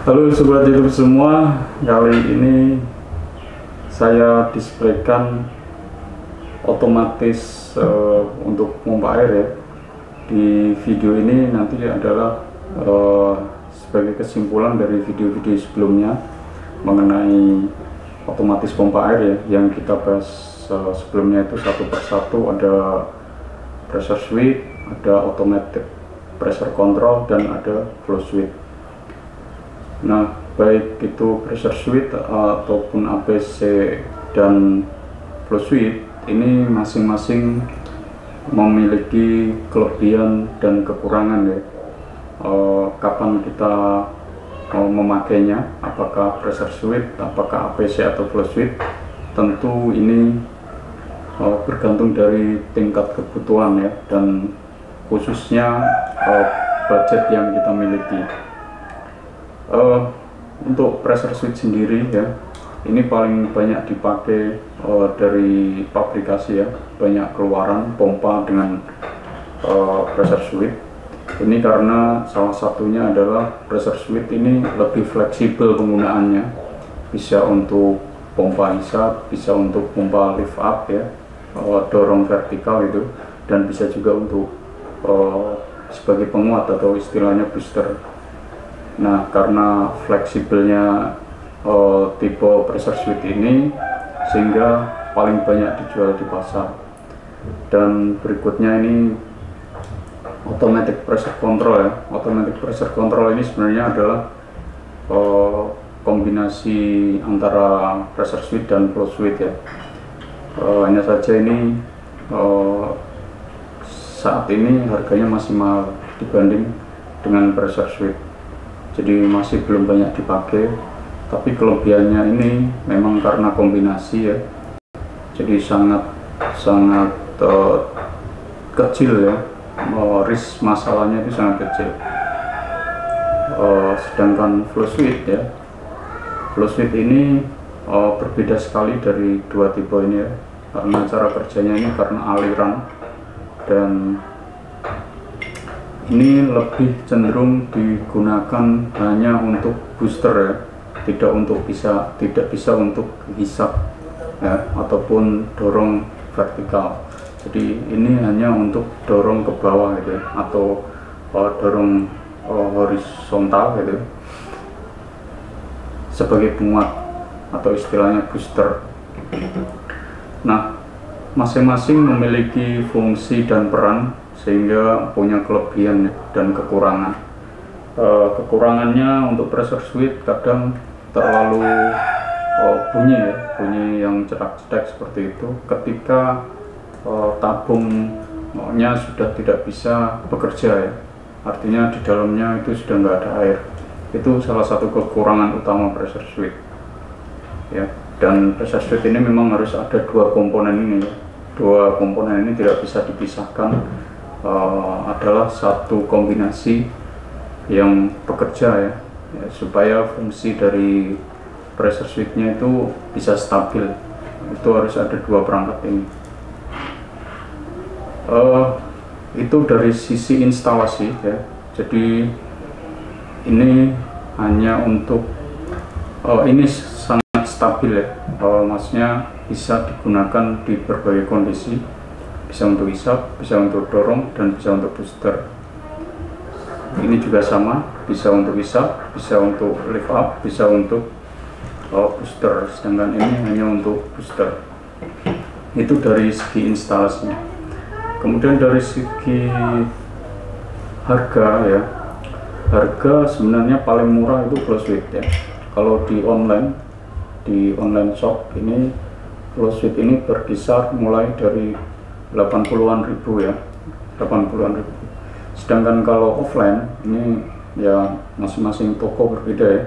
Halo sobat YouTube semua, kali ini saya displaykan otomatis untuk pompa air ya. Di video ini nanti adalah sebagai kesimpulan dari video-video sebelumnya mengenai otomatis pompa air ya, yang kita bahas sebelumnya itu satu persatu. Ada pressure switch, ada automatic pressure control, dan ada flow switch. Nah, baik itu pressure switch ataupun APC dan flow switch ini masing-masing memiliki kelebihan dan kekurangan ya. Kapan kita memakainya, apakah pressure switch, apakah APC atau flow switch, tentu ini bergantung dari tingkat kebutuhan ya, dan khususnya budget yang kita miliki. Untuk pressure switch sendiri ya, ini paling banyak dipakai dari pabrikasi ya, banyak keluaran pompa dengan pressure switch. Ini karena salah satunya adalah pressure switch ini lebih fleksibel penggunaannya, bisa untuk pompa hisap, bisa untuk pompa lift up ya, dorong vertikal itu, dan bisa juga untuk sebagai penguat atau istilahnya booster. Nah, karena fleksibelnya tipe pressure switch ini, sehingga paling banyak dijual di pasar. Dan berikutnya ini automatic pressure control ya. Automatic pressure control ini sebenarnya adalah kombinasi antara pressure switch dan flow switch ya. Hanya saja ini saat ini harganya masih mahal dibanding dengan pressure switch, jadi masih belum banyak dipakai. Tapi kelebihannya ini memang karena kombinasi ya, jadi sangat kecil ya, risk masalahnya itu sangat kecil. Sedangkan flow switch ya, flow switch ini berbeda sekali dari dua tipe ini ya, karena cara kerjanya ini karena aliran, dan ini lebih cenderung digunakan hanya untuk booster ya, tidak bisa untuk hisap ya, ataupun dorong vertikal. Jadi ini hanya untuk dorong ke bawah gitu ya, atau dorong horizontal gitu, sebagai penguat atau istilahnya booster. Nah, masing-masing memiliki fungsi dan peran, sehingga punya kelebihan dan kekurangan. Kekurangannya untuk pressure switch kadang terlalu bunyi yang cetak-cetak seperti itu ketika tabungnya sudah tidak bisa bekerja ya, artinya di dalamnya itu sudah nggak ada air. Itu salah satu kekurangan utama pressure switch ya. Dan pressure switch ini memang harus ada dua komponen ini ya. Dua komponen ini tidak bisa dipisahkan. Adalah satu kombinasi yang bekerja ya, supaya fungsi dari pressure switch-nya itu bisa stabil. Itu harus ada dua perangkat ini. Itu dari sisi instalasi ya. Jadi ini hanya untuk ini sangat stabil ya, maksudnya bisa digunakan di berbagai kondisi, bisa untuk hisap, bisa untuk dorong, dan bisa untuk booster. Ini juga sama, bisa untuk hisap, bisa untuk lift up, bisa untuk booster. Sedangkan ini hanya untuk booster. Itu dari segi instalasinya. Kemudian dari segi harga ya, harga sebenarnya paling murah itu flow switch ya. Kalau di online shop ini, flow switch ini berkisar mulai dari 80-an ribu ya, 80-an ribu. Sedangkan kalau offline ini ya, masing-masing toko berbeda ya,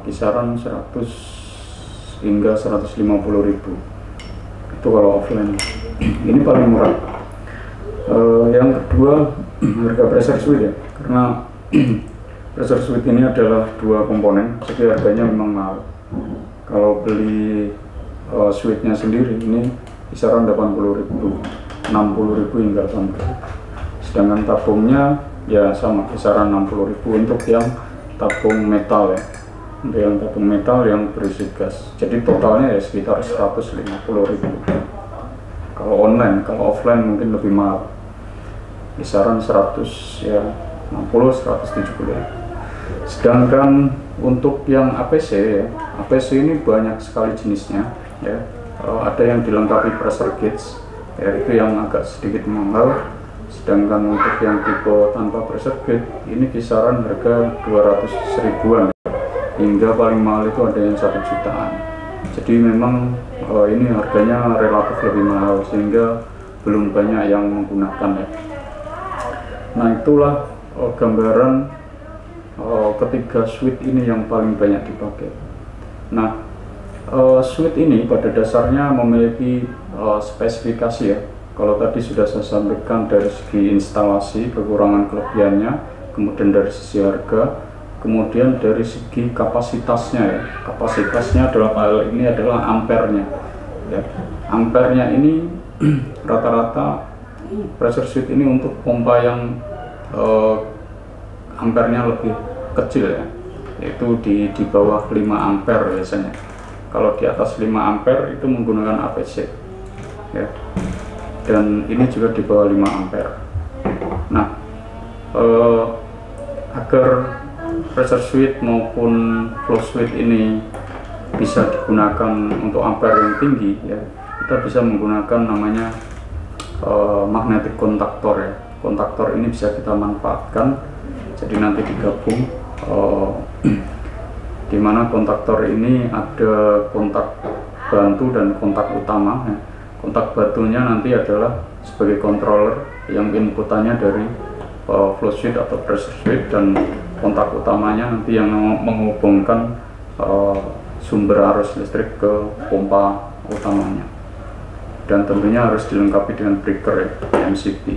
kisaran 100 hingga 150 ribu. Itu kalau offline. Ini paling murah. Yang kedua, harga pressure switch ya, karena pressure switch ini adalah dua komponen, jadi harganya memang mahal. Kalau beli switchnya sendiri ini kisaran 80.000, 60.000 hingga 80.000. Sedangkan tabungnya ya sama, kisaran 60.000 untuk yang tabung metal ya, untuk yang tabung metal yang berisi gas. Jadi totalnya ya sekitar 150.000 kalau online. Kalau offline mungkin lebih mahal, kisaran 100 ya, 60-170 ya. Sedangkan untuk yang APC ya, APC ini banyak sekali jenisnya ya. Ada yang dilengkapi pressure gauge ya, itu yang agak sedikit mahal. Sedangkan untuk yang tipe tanpa pressure gauge ini kisaran harga 200 ribuan hingga paling mahal itu ada yang 1 jutaan. Jadi memang ini harganya relatif lebih mahal sehingga belum banyak yang menggunakan ya. Nah itulah gambaran ketiga switch ini yang paling banyak dipakai. Nah switch ini pada dasarnya memiliki spesifikasi ya. Kalau tadi sudah saya sampaikan dari segi instalasi kekurangan kelebihannya, kemudian dari sisi harga, kemudian dari segi kapasitasnya ya. Kapasitasnya adalah hal ini adalah ampernya ya. Ampernya ini rata-rata pressure switch ini untuk pompa yang ampernya lebih kecil ya, yaitu di bawah 5 ampere biasanya. Kalau di atas 5 ampere itu menggunakan APC ya, dan ini juga di bawah 5 ampere. Nah agar pressure switch maupun flow switch ini bisa digunakan untuk ampere yang tinggi ya, kita bisa menggunakan namanya magnetic kontaktor ya. Kontaktor ini bisa kita manfaatkan, jadi nanti digabung di mana kontaktor ini ada kontak bantu dan kontak utama ya. Kontak bantunya nanti adalah sebagai controller yang inputannya dari flow switch atau pressure switch, dan kontak utamanya nanti yang menghubungkan sumber arus listrik ke pompa utamanya, dan tentunya harus dilengkapi dengan breaker ya, MCB.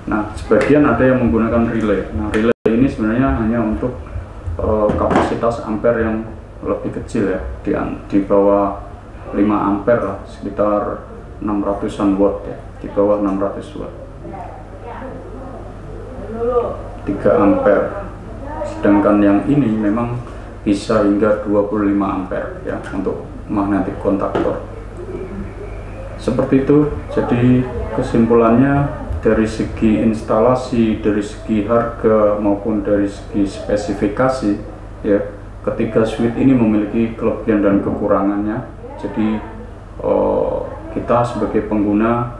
Nah sebagian ada yang menggunakan relay. Nah relay ini sebenarnya hanya untuk kapasitas ampere yang lebih kecil ya, di bawah 5 ampere lah, sekitar 600-an watt ya, di bawah 600 watt, 3 ampere. Sedangkan yang ini memang bisa hingga 25 ampere ya untuk magnetic kontaktor. Seperti itu. Jadi kesimpulannya, dari segi instalasi, dari segi harga maupun dari segi spesifikasi ya, ketiga switch ini memiliki kelebihan dan kekurangannya. Jadi kita sebagai pengguna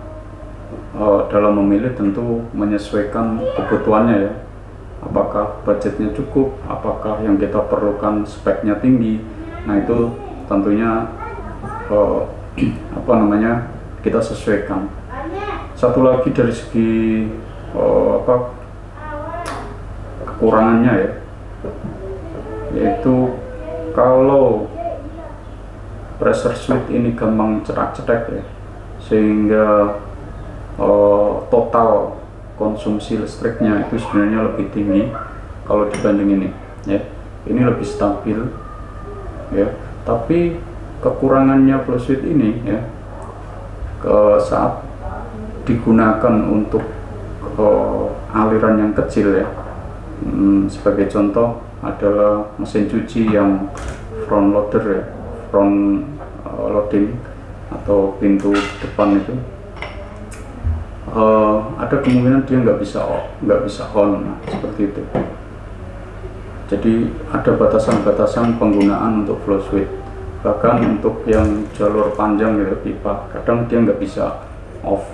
dalam memilih tentu menyesuaikan kebutuhannya ya, apakah budgetnya cukup, apakah yang kita perlukan speknya tinggi. Nah itu tentunya kita sesuaikan. Satu lagi dari segi kekurangannya ya, yaitu kalau pressure switch ini gampang cetak-cetak ya, sehingga total konsumsi listriknya itu sebenarnya lebih tinggi kalau dibanding ini ya. Ini lebih stabil ya, tapi kekurangannya flow switch ini ya, saat digunakan untuk aliran yang kecil ya. Sebagai contoh adalah mesin cuci yang front loader ya, front loading atau pintu depan itu, ada kemungkinan dia nggak bisa on. Nah, seperti itu. Jadi ada batasan-batasan penggunaan untuk flow switch. Bahkan untuk yang jalur panjang ya, pipa, kadang dia nggak bisa off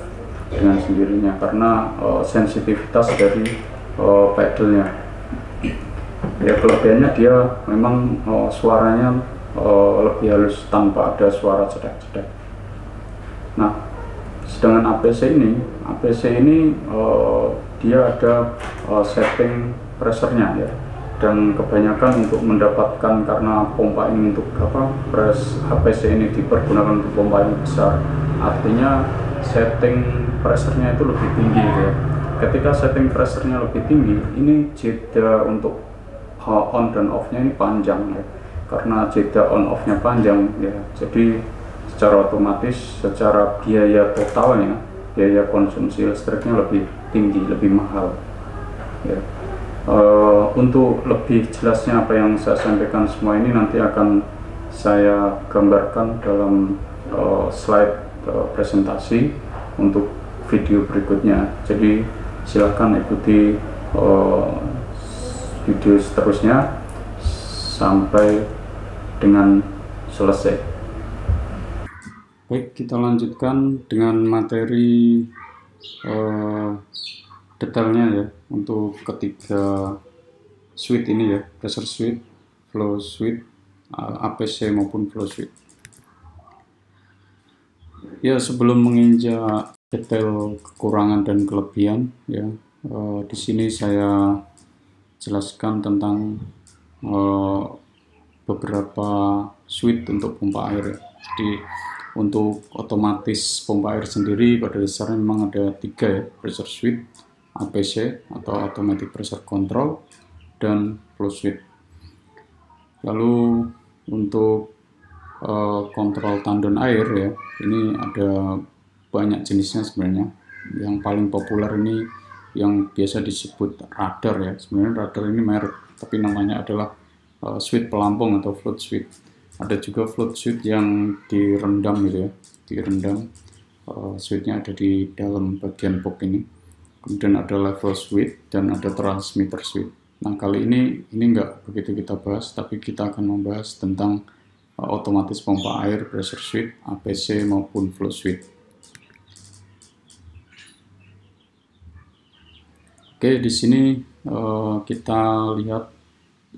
dengan sendirinya karena sensitivitas dari pedalnya ya. Kelebihannya dia memang suaranya lebih halus tanpa ada suara cedak-cedak. Nah sedangkan APC ini dia ada setting pressure-nya ya, dan kebanyakan untuk mendapatkan, karena pompa ini untuk APC ini dipergunakan untuk pompa yang besar, artinya setting pressure-nya itu lebih tinggi ya. Ketika setting pressure-nya lebih tinggi, ini jeda untuk on dan off-nya ini panjang ya. Karena jeda on off-nya panjang ya, jadi secara otomatis secara biaya totalnya, biaya konsumsi listriknya lebih tinggi, lebih mahal ya. Untuk lebih jelasnya apa yang saya sampaikan semua ini nanti akan saya gambarkan dalam slide presentasi untuk video berikutnya. Jadi silahkan ikuti video seterusnya sampai dengan selesai. Baik, kita lanjutkan dengan materi detailnya ya, untuk ketiga switch ini ya, pressure switch, flow switch, APC maupun flow switch. Ya, sebelum menginjak detail kekurangan dan kelebihan ya, di sini saya jelaskan tentang beberapa switch untuk pompa air ya. Jadi untuk otomatis pompa air sendiri pada dasarnya memang ada 3 ya, pressure switch, APC atau automatic pressure control, dan flow switch. Lalu untuk kontrol tandon air ya, ini ada banyak jenisnya sebenarnya. Yang paling populer ini yang biasa disebut radar ya. Sebenarnya radar ini merek, tapi namanya adalah switch pelampung atau float switch. Ada juga float switch yang direndam gitu ya, direndam. Switchnya ada di dalam bagian box ini. Kemudian ada level switch dan ada transmitter switch. Nah, kali ini nggak begitu kita bahas, tapi kita akan membahas tentang otomatis pompa air, pressure switch, APC maupun flow switch. Oke, di sini kita lihat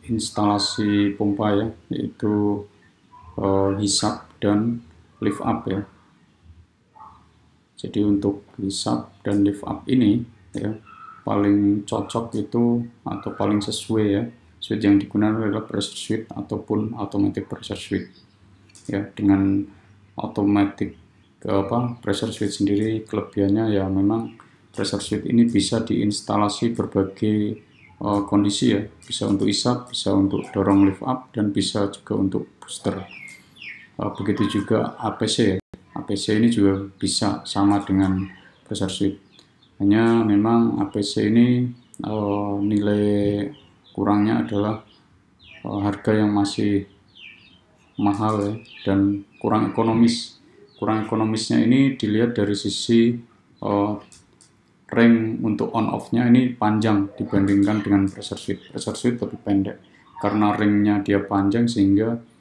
instalasi pompa ya, yaitu hisap dan lift up ya. Jadi untuk hisap dan lift up ini ya, paling cocok itu atau paling sesuai ya, switch yang digunakan adalah pressure switch ataupun automatic pressure switch ya. Dengan automatic pressure switch sendiri kelebihannya ya, memang pressure switch ini bisa diinstalasi berbagai kondisi ya, bisa untuk hisap, bisa untuk dorong lift up, dan bisa juga untuk booster. Begitu juga APC ya. APC ini juga bisa sama dengan pressure switch. Hanya memang APC ini nilai kurangnya adalah harga yang masih mahal ya, dan kurang ekonomis. Kurang ekonomisnya ini dilihat dari sisi range untuk on off-nya ini panjang dibandingkan dengan pressure switch. Pressure switch lebih pendek karena ring-nya dia panjang, sehingga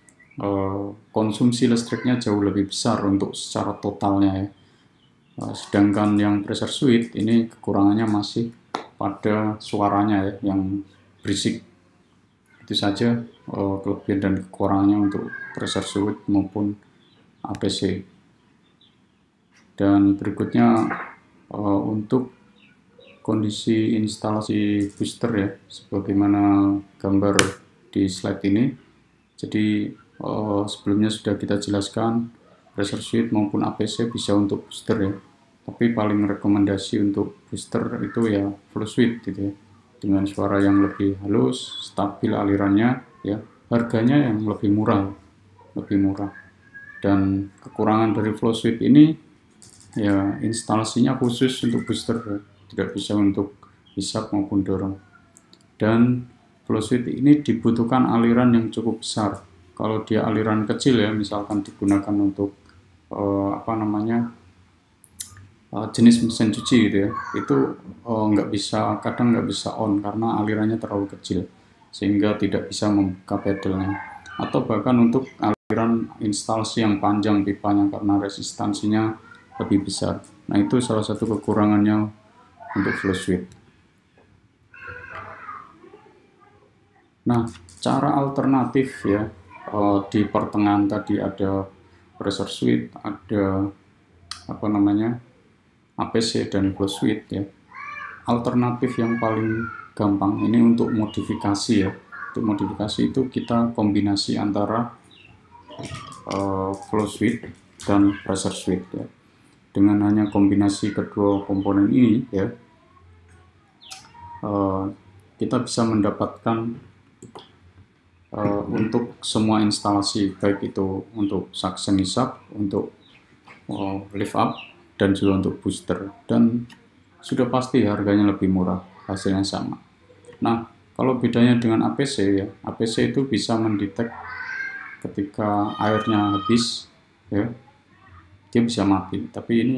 konsumsi listriknya jauh lebih besar untuk secara totalnya ya. Sedangkan yang pressure switch ini kekurangannya masih pada suaranya ya, yang berisik. Itu saja kelebihan dan kekurangannya untuk pressure switch maupun APC. Dan berikutnya untuk kondisi instalasi booster ya, sebagaimana gambar di slide ini. Jadi sebelumnya sudah kita jelaskan, pressure switch maupun APC bisa untuk booster ya, tapi paling rekomendasi untuk booster itu ya flow switch gitu ya, dengan suara yang lebih halus, stabil alirannya ya, harganya yang lebih murah. Dan kekurangan dari flow switch ini ya, instalasinya khusus untuk booster ya, tidak bisa untuk hisap maupun dorong. Dan flow switch ini dibutuhkan aliran yang cukup besar. Kalau dia aliran kecil ya, misalkan digunakan untuk jenis mesin cuci gitu ya, itu kadang nggak bisa on karena alirannya terlalu kecil, sehingga tidak bisa membuka pedalnya. Atau bahkan untuk aliran instalasi yang panjang pipanya karena resistansinya lebih besar. Nah, itu salah satu kekurangannya untuk flow switch. Nah, cara alternatif ya, di pertengahan tadi ada pressure switch, ada APC dan flow switch ya. Alternatif yang paling gampang ini untuk modifikasi ya. Untuk modifikasi itu kita kombinasi antara flow switch dan pressure switch ya. Dengan hanya kombinasi kedua komponen ini ya, kita bisa mendapatkan untuk semua instalasi, baik itu untuk suction hisap, untuk lift up, dan juga untuk booster, dan sudah pasti harganya lebih murah, hasilnya sama. Nah, Kalau bedanya dengan APC ya, APC itu bisa mendetek ketika airnya habis ya, dia bisa mati. Tapi ini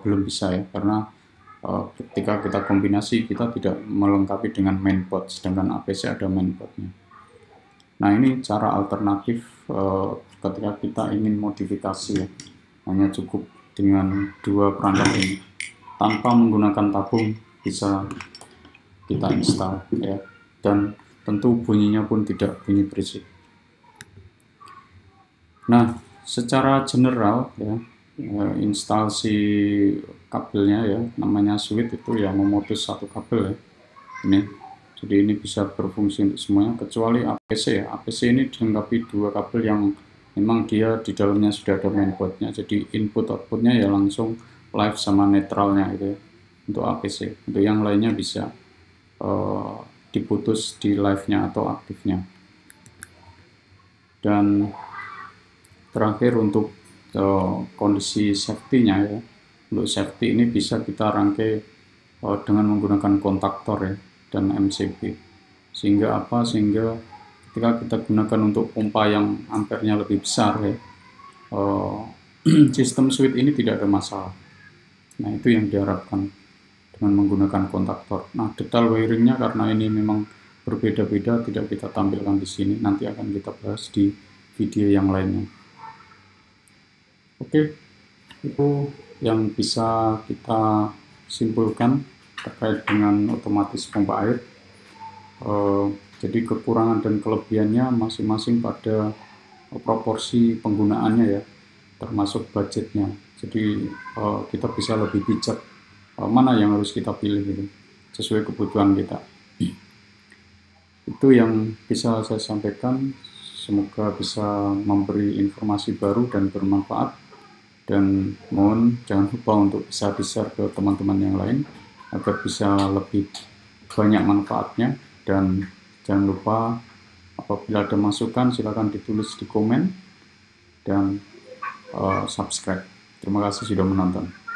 belum bisa ya, karena ketika kita kombinasi kita tidak melengkapi dengan mainboard, sedangkan APC ada mainboardnya. Nah, ini cara alternatif ketika kita ingin modifikasi ya, hanya cukup dengan dua perangkat ini, tanpa menggunakan tabung bisa kita install ya, dan tentu bunyinya pun tidak bunyi berisik. Nah, secara general ya, instalasi kabelnya ya, namanya switch itu ya memutus satu kabel ya, ini. Jadi ini bisa berfungsi untuk semuanya kecuali APC ya. APC ini dilengkapi dua kabel yang memang dia di dalamnya sudah ada mainboardnya, jadi input outputnya ya langsung live sama netralnya gitu ya, untuk APC. Untuk yang lainnya bisa diputus di live-nya atau aktifnya. Dan terakhir untuk kondisi safety-nya ya, untuk safety ini bisa kita rangkai dengan menggunakan kontaktor ya, dan MCB. Sehingga apa? Sehingga ketika kita gunakan untuk pompa yang ampernya lebih besar ya, sistem switch ini tidak ada masalah. Nah, itu yang diharapkan dengan menggunakan kontaktor. Nah, detail wiringnya karena ini memang berbeda-beda, tidak kita tampilkan di sini. Nanti akan kita bahas di video yang lainnya. Oke, itu yang bisa kita simpulkan terkait dengan otomatis pompa air. Jadi kekurangan dan kelebihannya masing-masing pada proporsi penggunaannya ya, termasuk budgetnya. Jadi kita bisa lebih bijak mana yang harus kita pilih gitu, sesuai kebutuhan kita. Itu yang bisa saya sampaikan. Semoga bisa memberi informasi baru dan bermanfaat. Dan mohon jangan lupa untuk bisa di-share ke teman-teman yang lain agar bisa lebih banyak manfaatnya. Dan jangan lupa apabila ada masukan silakan ditulis di komen dan subscribe. Terima kasih sudah menonton.